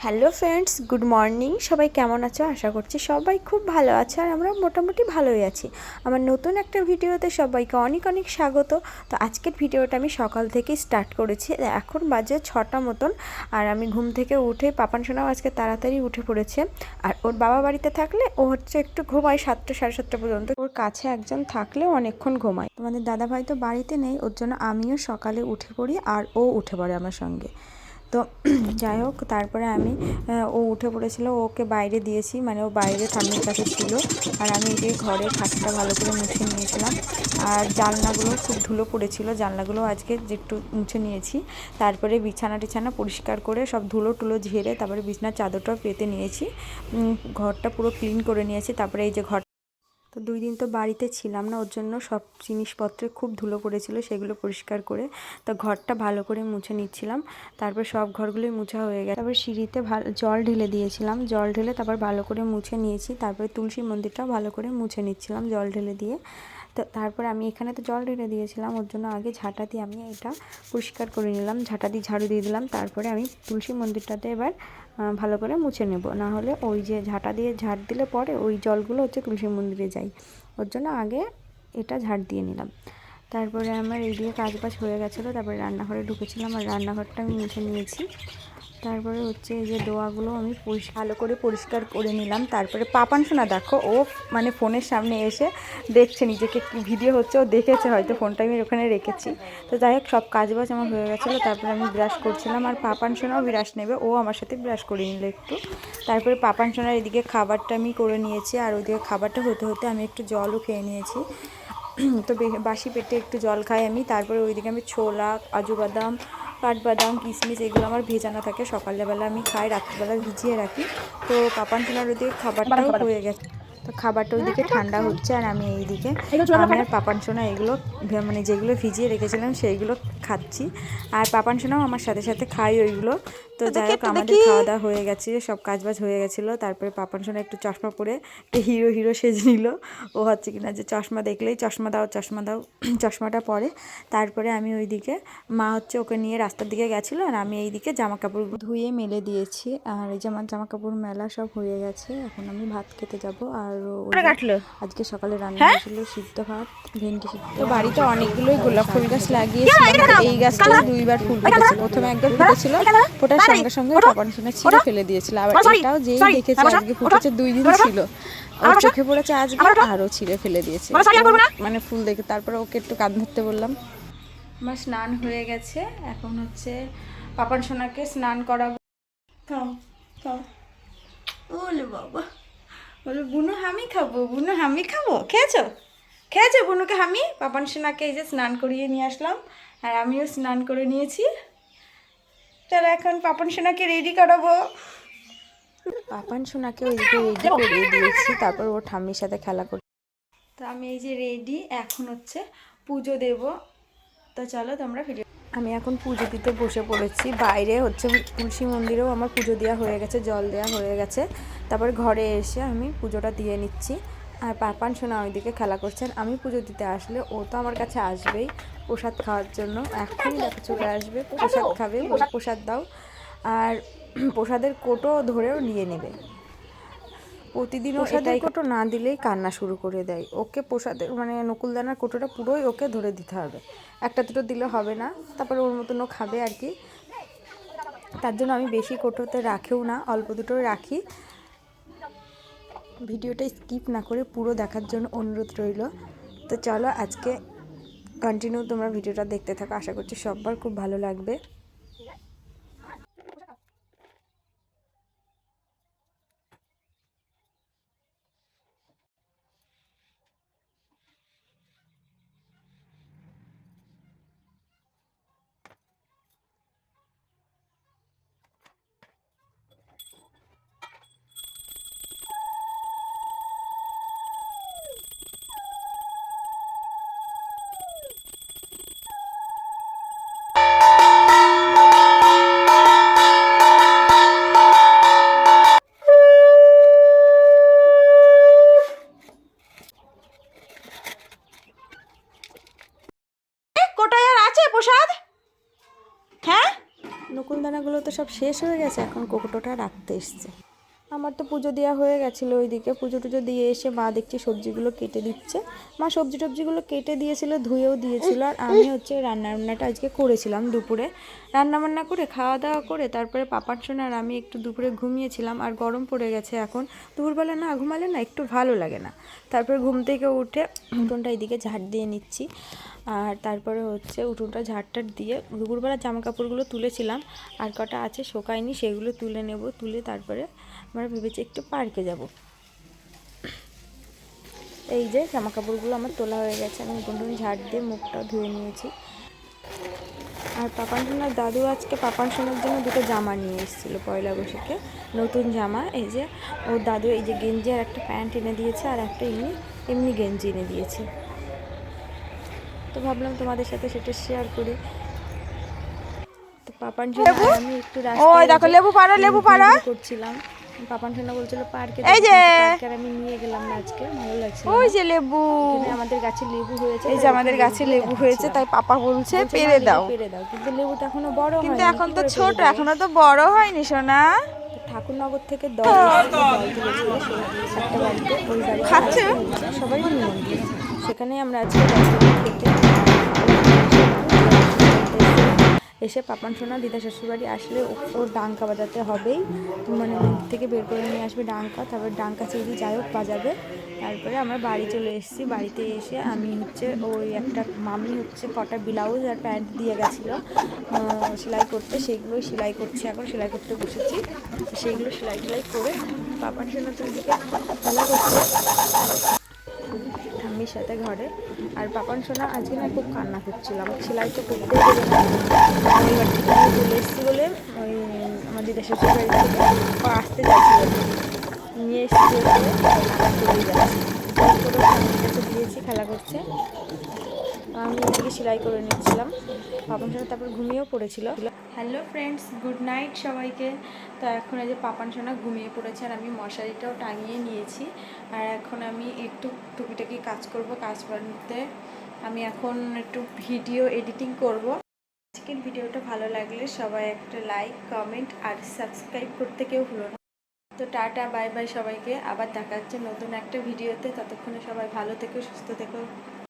Hello friends, good morning. সবাই কেমন আছো? আশা করছি সবাই খুব ভালো আছে আর আমরা মোটামুটি ভালোই আছি। আমার নতুন একটা ভিডিওতে সবাইকে অনেক অনেক স্বাগত। তো আজকের ভিডিওটা আমি সকাল থেকেই স্টার্ট করেছি। এখন বাজে 6টা মতন আর আমি ঘুম থেকে উঠে পাপান সোনাও আজকে তাড়াতাড়ি উঠে পড়েছে। আর ওর বাবা বাড়িতে থাকলে ও হচ্ছে একটু ঘুমায় 7টা সাড়ে 7টা পর্যন্ত। ওর কাছে একজন থাকলেও অনেকক্ষণ ঘুমায়। তোমাদের দাদাভাই তো বাড়িতে নেই, ওর জন্য আমিও সকালে উঠে পড়ি আর ও উঠে পড়ে আমার সঙ্গে। তো যাই হোক, তারপরে আমি ও উঠে পড়েছিল, ওকে বাইরে দিয়েছি, মানে ও বাইরে ঠাম্মির কাছে ছিল। আর আমি এই যে ঘরে খাটটা ভালো করে মুছে নিয়েছিলাম। আর জানলাগুলো খুব ধুলো পড়েছিল, জানলাগুলো আজকে একটু মুছে নিয়েছি। তারপরে বিছানা টিছানা পরিষ্কার করে সব ধুলো টুলো ঝেড়ে তারপরে বিছানার চাদরটাও পেতে নিয়েছি, ঘরটা পুরো ক্লিন করে নিয়েছি। তারপরে এই যে ঘর তো 2 দিন তো বাড়িতে ছিলাম না, ওর জন্য সব জিনিসপত্রে খুব ধুলো পড়েছিল, সেগুলো পরিষ্কার করে তো ঘরটা ভালো করে মুছে নিচ্ছিলাম। তারপর সব ঘরগুলোই মুছা হয়ে গেছে। তারপর সিঁড়িতে জল ঢেলে দিয়েছিলাম, জল ঢেলে তারপর ভালো করে মুছে নিয়েছি। তারপরে তুলসী মন্দিরটাও ভালো করে মুছে নিচ্ছিলাম জল ঢেলে দিয়ে। তো তারপরে আমি এখানে তো জল ঢেলে দিয়েছিলাম, ওর জন্য আগে ঝাঁটা দিয়ে আমি এটা পরিষ্কার করে নিলাম, ঝাঁটা দিয়ে ঝাড়ু দিয়ে দিলাম। তারপরে আমি তুলসী মন্দিরটাতে এবার ভালো করে মুছে নেব, না হলে ওই যে ঝাঁটা দিয়ে ঝাড় দিলে পরে ওই জলগুলো হচ্ছে তুলসী মন্দিরে যায়, ওর জন্য আগে এটা ঝাড় দিয়ে নিলাম। তারপরে আমার এইদিকে কাজবাজ হয়ে গেছিলো, তারপরে রান্নাঘরে ঢুকেছিলাম আর রান্নাঘরটা আমি মুছে নিয়েছি। তারপরে হচ্ছে এই যে দোয়াগুলো আমি ভালো করে পরিষ্কার করে নিলাম। তারপরে পাপান সোনা দেখো, ও মানে ফোনের সামনে এসে দেখছে নিজেকে কি ভিডিও হচ্ছে, ও দেখেছে হয়তো, ফোনটা আমি ওখানে রেখেছি। তো যাই হোক, সব কাজবাজ আমার হয়ে গেছিলো। তারপরে আমি ব্রাশ করছিলাম আর পাপান সোনাও ব্রাশ নেবে, ও আমার সাথে ব্রাশ করে নিল একটু। তারপরে পাপান সোনার এদিকে খাবারটা আমি করে নিয়েছি আর ওইদিকে খাবারটা হতে হতে আমি একটু জলও খেয়ে নিয়েছি। তো বাসি পেটে একটু জল খাই আমি। তারপরে ওইদিকে আমি ছোলা, কাজু বাদাম, কাঠবাদাম, কিশমিশ এগুলো আমার ভেজানো থাকে, সকালবেলা আমি খাই, রাত্রিবেলা ভিজিয়ে রাখি। তো পাপান সোনার ওইদিকে খাবারটাও হয়ে গেছে। তো খাবারটা ওইদিকে ঠান্ডা হচ্ছে আর আমি এইদিকে আমি আর পাপান সোনা এগুলো মানে যেগুলো ভিজিয়ে রেখেছিলাম সেইগুলো খাচ্ছি। আর পাপান সোনাও আমার সাথে সাথে খাই ওইগুলো। তো যাই হোক, আমাদের খাওয়া দাওয়া হয়ে গেছে, সব কাজবাজ হয়ে গেছিলো। তারপরে পাপান সোনা একটু চশমা পরে একটু হিরো হিরো সেজে নিল। ও হচ্ছে কিনা যে চশমা দেখলেই চশমা দাও চশমা দাও, চশমাটা পরে। তারপরে আমি ওইদিকে মা হচ্ছে ওকে নিয়ে রাস্তার দিকে গেছিলো আর আমি এইদিকে জামা কাপড় ধুয়ে মেলে দিয়েছি। আর এই যে আমার জামা কাপড় মেলা সব হয়ে গেছে, এখন আমি ভাত খেতে যাব। আর আজকে সকালে রান্না হয়েছিল সিদ্ধ ভাত, ভেন্ডি সিদ্ধ। তো বাড়িতে অনেকগুলোই গোলাপ ফুল গাছ লাগিয়েছিলাম, এই গাছটা 2বার ফুল ফুটেছে। প্রথমে একবার ফুটেছিল, ফোটার সঙ্গে সঙ্গে পাপান সোনা ছিঁড়ে ফেলে দিয়েছিল। আবার এটাও যেই দেখেছে আজকে ফুটেছে, 2 দিন ছিল, ওর চোখে পড়েছে আজকে, আরও ছিঁড়ে ফেলে দিয়েছে মানে ফুল দেখে। তারপরে ওকে একটু কাঁধ ধরতে বললাম। আমার স্নান হয়ে গেছে, এখন হচ্ছে পাপান সোনাকে স্নান করাবো। খাও খাও, ওলে বাবা, বলে বুনু হামি খাবো, বুনু হামি খাবো। খেয়েছো খেয়েছো বুনুকে হামি? পাপান সোনাকে এই যে স্নান করিয়ে নিয়ে আসলাম আর আমিও স্নান করে নিয়েছি। তাহলে এখন পাপান সোনাকে রেডি করাবো। পাপান সোনাকে ওইদিকে রেডি করিয়ে দিয়েছি, তারপর ও ঠাম্মির সাথে খেলা করছে। তো আমি এই যে রেডি, এখন হচ্ছে পুজো দেব। তো চলো তোমরা ভিডিও। আমি এখন পুজো দিতে বসে পড়েছি। বাইরে হচ্ছে তুলসী মন্দিরেও আমার পুজো দেওয়া হয়ে গেছে, জল দেওয়া হয়ে গেছে। তারপর ঘরে এসে আমি পুজোটা দিয়ে নিচ্ছি। আর পাপান সোনা ওইদিকে খেলা করছেন। আমি পুজো দিতে আসলে ও তো আমার কাছে আসবেই প্রসাদ খাওয়ার জন্য, এখনই দেখো চলে আসবে, প্রসাদ খাবে, প্রসাদ দাও। আর প্রসাদের কোটো ধরেও নিয়ে নেবে। প্রতিদিন প্রসাদের কোটো না দিলেই কান্না শুরু করে দেয়। ওকে প্রসাদের মানে নকুলদানার কোটোটা পুরোই ওকে ধরে দিতে হবে, একটা দুটো দিলে হবে না। তারপরে ওর মতন ও খাবে আর কি। তার জন্য আমি বেশি কোটোতে রাখিও না, অল্প দুটো রাখি। ভিডিওটা স্কিপ না করে পুরো দেখার জন্য অনুরোধ রইল। তো চলো আজকে কন্টিনিউ তোমরা ভিডিওটা দেখতে থাকো, আশা করছি সবার খুব ভালো লাগবে। তো সব শেষ হয়ে গেছে, এখন কোকোটোটা রাখতে এসছে। আমার তো পুজো দেওয়া হয়ে গেছিলো, ওইদিকে পুজো টুজো দিয়ে এসে মা দেখছি সবজিগুলো কেটে দিচ্ছে। মা সবজি টবজিগুলো কেটে দিয়েছিল, ধুয়েও দিয়েছিল। আর আমি হচ্ছে রান্নাবান্নাটা আজকে করেছিলাম দুপুরে। রান্নাবান্না করে খাওয়া দাওয়া করে তারপরে পাপার সোনা আর আমি একটু দুপুরে ঘুমিয়েছিলাম। আর গরম পড়ে গেছে এখন, দুপুরবেলা না ঘুমালে না একটু ভালো লাগে না। তারপরে ঘুম থেকে উঠে উঠোনটা এইদিকে ঝাড় দিয়ে নিচ্ছি। আর তারপরে হচ্ছে উঠোনটা ঝাড়টার দিয়ে দুপুরবেলা জামা কাপড়গুলো তুলেছিলাম, আর কটা আছে শোকায়নি, সেগুলো তুলে নেব। তুলে তারপরে আমরা ভেবেছি একটু পার্কে যাব। এই যে জামা কাপড়গুলো আমার তোলা হয়ে গেছে, আমি উঠোন ঝাড় দিয়ে মুখটা ধুয়ে নিয়েছি। আর পাপান সোনার দাদু আজকে পাপান সোনার জন্য দুটো জামা নিয়ে এসেছিলো পয়লা বৈশাখে, নতুন জামা। এই যে ওর দাদু এই যে গেঞ্জি আর একটা প্যান্ট এনে দিয়েছে, আর একটা এমনি গেঞ্জি এনে দিয়েছে। তো ভাবলাম তোমাদের সাথে সেটা শেয়ার করি। তো পাপান সোনা আর আমি একটু রাস্তায় করছিলাম। পাপান সোনা বলছিল পার্কে, পার্কে আমি নিয়ে গেলাম না আজকে, ভালো লাগছে। ওই যে লেবু, আমাদের গাছে লেবু হয়েছে, এই যে আমাদের গাছে লেবু হয়েছে, তাই পাপা বলছে পেরে দাও। কিন্তু লেবু তো এখনো বড় হয়নি, কিন্তু এখন তো ছোট, এখনো তো বড় হয়নি সোনা। ঠাকুরনগর থেকে দল তুলেছিল একটা বাড়িতে, ওই বাড়িতে খাচ্ছে সবাই নিমন্ত্রণ। সেখানে আমরা আজকে এসে পাপান সোনা দিদা শ্বশুরবাড়ি আসলে ওর ডাঙ্কা বাজাতে হবেই, মানে মন্দির থেকে বের করে নিয়ে আসবে ডাঙ্কা, তারপর ডাঙ্কা চিড়ি যাই হোক বাজাবে। তারপরে আমরা বাড়ি চলে এসেছি। বাড়িতে এসে আমি হচ্ছে ওই একটা মামি হচ্ছে কটা ব্লাউজ আর প্যান্ট দিয়ে গেছিলো সেলাই করতে, সেইগুলোই সেলাই করছি। এখন সেলাই করতে বসেছি, সেইগুলো সেলাই টেলাই করে পাপান সোনা তো এদিকে খেলা করছে ঠাম্মির সাথে ঘরে। আর পাপান সোনা আজকে না খুব কান্না করছিল, আমার সেলাই তো করতে দেবে না। ওই বাড়িতে চলে এসেছি বলে ওই আমার দিদা শ্বশুর বাড়ি থেকে আসতে চাইছিল, নিয়ে এসেছি চলে যাচ্ছি। ঠাম্মির কাছে দিয়েছি, খেলা করছে। আমি এদিকে সেলাই করে নিচ্ছিলাম। পাপান সোনা তারপর ঘুমিয়েও পড়েছিল। হ্যালো ফ্রেন্ডস, গুড নাইট সবাইকে। তো এখন এই যে পাপান সোনা ঘুমিয়ে পড়েছে, আর আমি মশারিটাও টাঙিয়ে নিয়েছি। আর এখন আমি একটু টুকিটাকি কাজ করব। কাজ করতে আমি এখন একটু ভিডিও এডিটিং করব। আজকের ভিডিওটা ভালো লাগলে সবাই একটা লাইক, কমেন্ট আর সাবস্ক্রাইব করতে কেউ ভুলো না। তো টাটা, বাই বাই সবাইকে, আবার দেখা হচ্ছে নতুন একটা ভিডিওতে। ততক্ষণে সবাই ভালো থেকো, সুস্থ থেকো।